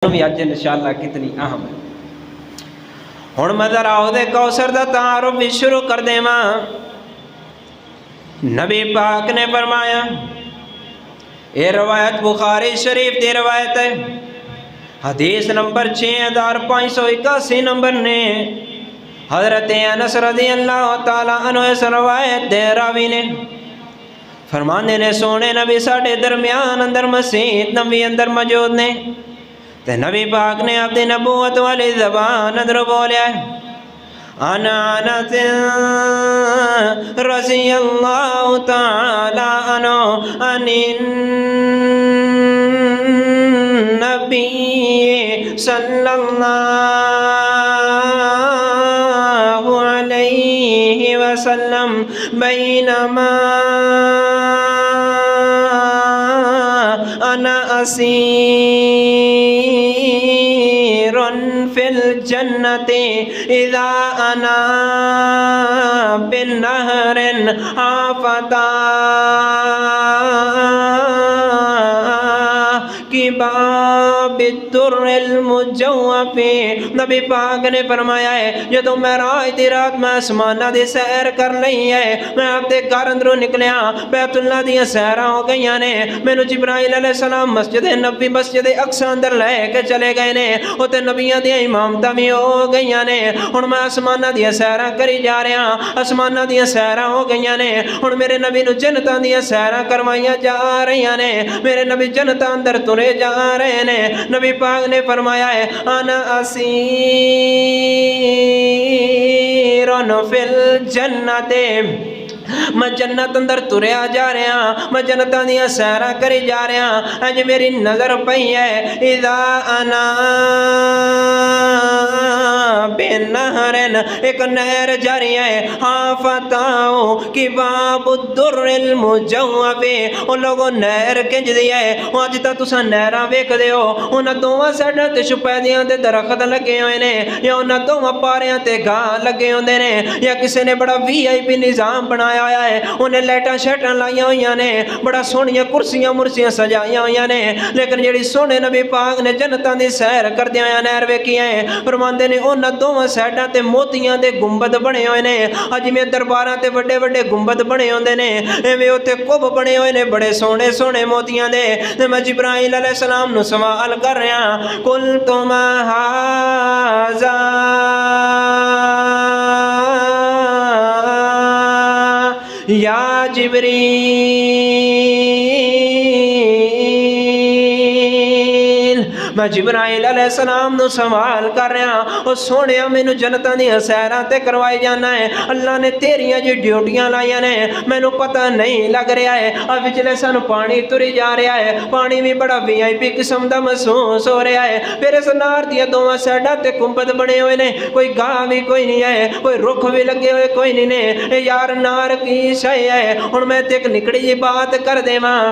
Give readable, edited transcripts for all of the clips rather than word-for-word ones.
بھی اج انشاءاللہ کتنی اہم ہے۔ ہن میں ذرا دے کوثر دا تعارف بھی شروع کر دیواں۔ نبی پاک نے فرمایا، یہ روایت بخاری شریف دی روایت ہے، حدیث نمبر 6581 نمبر نے، حضرت انس رضی اللہ تعالیٰ عنہ اس روایت دے راوی نے فرماندے نے سونے نبی ساڈے درمیان اندر مسجد نبی اندر موجود نے، تے نبی پاک نے اپنی نبوت والی زبان اندر بولیا ہے، انا انس رضی اللہ تعالی عنہ عن النبی صلی اللہ علیہ وسلم بینما انا اسیر فی الجنت اذا انا بنہر حافتا کی باب الدر المجوف۔ نبی پاک نے فرمایا ہے جدو معراج دی رات میں آسمانہ دی سیر کر لئی ہے، میں آپ دے گھر اندروں نکلیا، بیت اللہ دی سیرہ ہو گئیاں نے، مینوں جبرائیل علیہ السلام مسجد نبی مسجد اقصی اندر لے کے چلے گئے نے، اوتے نبیاں دی امامتاں بھی ہو گئیاں نے، ہن میں آسمانہ دی سیرہ کری جا رہا، آسمانہ دی سیرہ ہو گئیاں نے، ہن میرے نبی نو جنتاں دی سیرہ کروائیاں جا رہیاں نے، میرے نبی جنتاں اندر ترے جا رہے نے۔ نبی پاک نے فرمایا ہے انا اسیر فی الجنت، میں جنت اندر تریا جا رہا، میں جنتاں دیا سیرہ کری جا رہا، اج میری نظر پئی ہے اذا انا بنہرن، ایک نہر جاری ہے، حافتاؤ کی باب الدر المجوف، ان لوگوں نہر کنج دیا ہے، آج تا تسا نہراں ویکھ دے ہو، انہاں دوواں سائڈاں تے شپیدیاں تے درخت لگے ہوئے نے، یا انہاں دوواں پاریاں تے گاہ لگے ہوندے نے، یا کسی نے بڑا وی آئی پی نظام بنایا ہویا ہے، انہیں لائٹاں شیٹاں لائیاں ہویاں نے، بڑا سونیاں کرسیاں مرسیاں سجائیاں ہویاں نے، لیکن جڑی سونے نبی پاک نے جنتاں دی سیر کردیاں ہویاں نہر ویکھی ہیں، فرماندے نے انہاں دوواں سائڈاں تے موتیاں دے گنبد بنے ہوئے نے، اج میں درباراں تے بڑے بڑے گنبد بنے ہوندے نے، ایویں اوتے کب بنے ہوئے نے بڑے سونے سونے موتیاں دے، تے میں جبرائیل علیہ السلام نو سوال کر رہا، قلت ما ھذا یا جبریل، میں جبرائیل علیہ السلام نو سوال کر رہا، او سونیا مینوں جنتاں دی سیراں تے کروائی جانا ہے، اللہ نے تیریاں جو ڈیوٹیاں لائیاں نے مینوں پتہ نہیں لگ رہا ہے، اب وچلے سانو پانی تری جا رہا ہے، پانی بھی بڑا وی آئی پی قسم دا محسوس ہو رہا ہے، پھر اس نار دیا دوواں سائڈاں تے گنبد بنے ہوئے نے، کوئی گاہ بھی کوئی نہیں ہے، کوئی رخ بھی لگے ہوئے کوئی نہیں نے، اے یار نار کی شے ہے، ہن میں تے ایک نکڑی جی بات کر دیواں،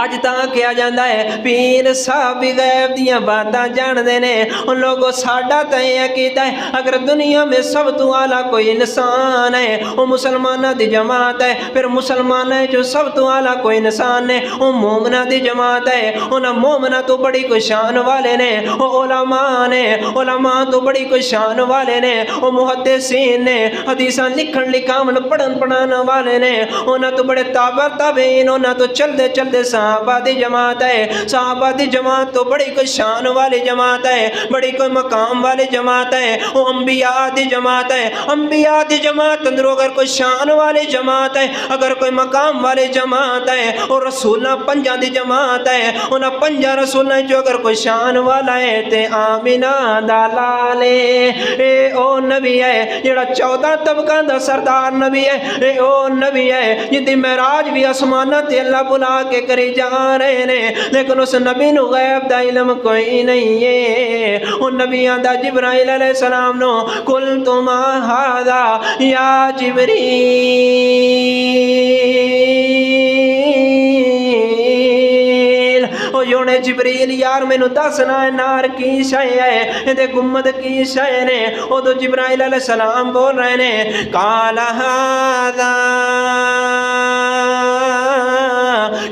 آج تاں کیا جاندہ ہے پیر صاحب غیب دیاں باتاں جان دینے، ان لوگوں ساڑھا تائیں عقیدہ ہے اگر دنیا میں سب تو اعلیٰ کوئی انسان ہے وہ مسلمانہ دی جماعت ہے، پھر مسلمان ہے جو سب تو اعلیٰ کوئی انسان ہے وہ مومنہ دی جماعت ہے، انہاں مومنہ تو بڑی کوئی شان والے نے، وہ علماء نے، علماء تو بڑی کوئی شان والے نے، وہ محدثین نے، حدیثاں لکھن لکھامن پڑھن پڑھانا والے نے، انہاں تو بڑے تابعین، انہاں تو چل دے صحابہ دی جماعت ہے، صحابہ دی جماعت تو بڑی کوئی شان والی جماعت ہے، بڑی کوئی مقام والی جماعت ہے، وہ انبیاء دی جماعت ہے، انبیاء دی جماعت اندروں اگر کوئی شان والی جماعت ہے، اگر کوئی مقام والی جماعت ہے، اور رسولہ پنجہ دی جماعت ہے، انہاں پنجہ رسولہ جو اگر کوئی شان والا ہے تے آمینہ دلالے، اے او نبی ہے جڑا 14 طبقہ دا سردار نبی ہے، اے او نبی ہے جن دی معراج بھی آسمانہ تے اللہ بلا کے کری جا رہے نے، لیکن اس نبی نو غیب دا علم کوئی نہیں ہے، ان نبیان دا جبرائیل علیہ السلام نو قلت ما ھذا یا جبریل، او یونے جبریل یار میں نو دسنا ہے نار کی شے ہے، دے گمد کی شے نے، او دو جبرائیل علیہ السلام بول رہے نے، قال ھذا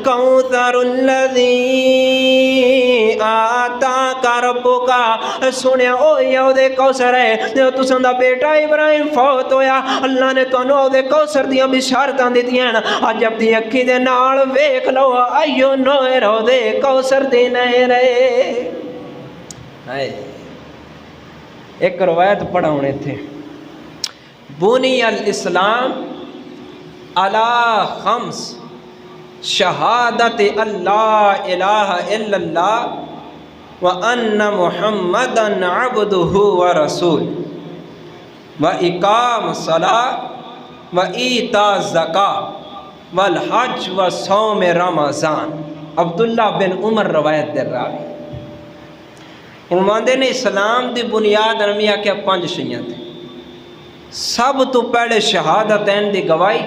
کوثر الذی آتا کا ربو کا سنیا او یا دے کوثر ہے جو تساں دا بیٹا ابراہیم فوت ہویا اللہ نے تانوں او دے کوثر دیاں بشارتاں دتیاں اج اپنی اکھی دے نال ویکھ لو ایو نوئے رو دے کوثر دی نہیں رہے ہائے ایک روایت پڑھا ہونے تھے بنی الاسلام علی خمس شہادت اللہ الہ الا اللہ وان محمدا عبدہ ورسول واقام الصلاۃ وایتاء الزکاۃ والحج وصوم رمضان عبداللہ بن عمر روایت در راوی فرماندے نے اسلام دی بنیاد نمی آکھیا 5 شیاں تھے سب تو پہلے شہادتین دی گواہی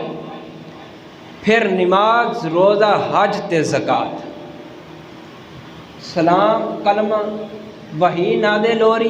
پھر نماز روزہ حج تے زکوٰۃ سلام کلمہ وحی نازل ہو رہی ہے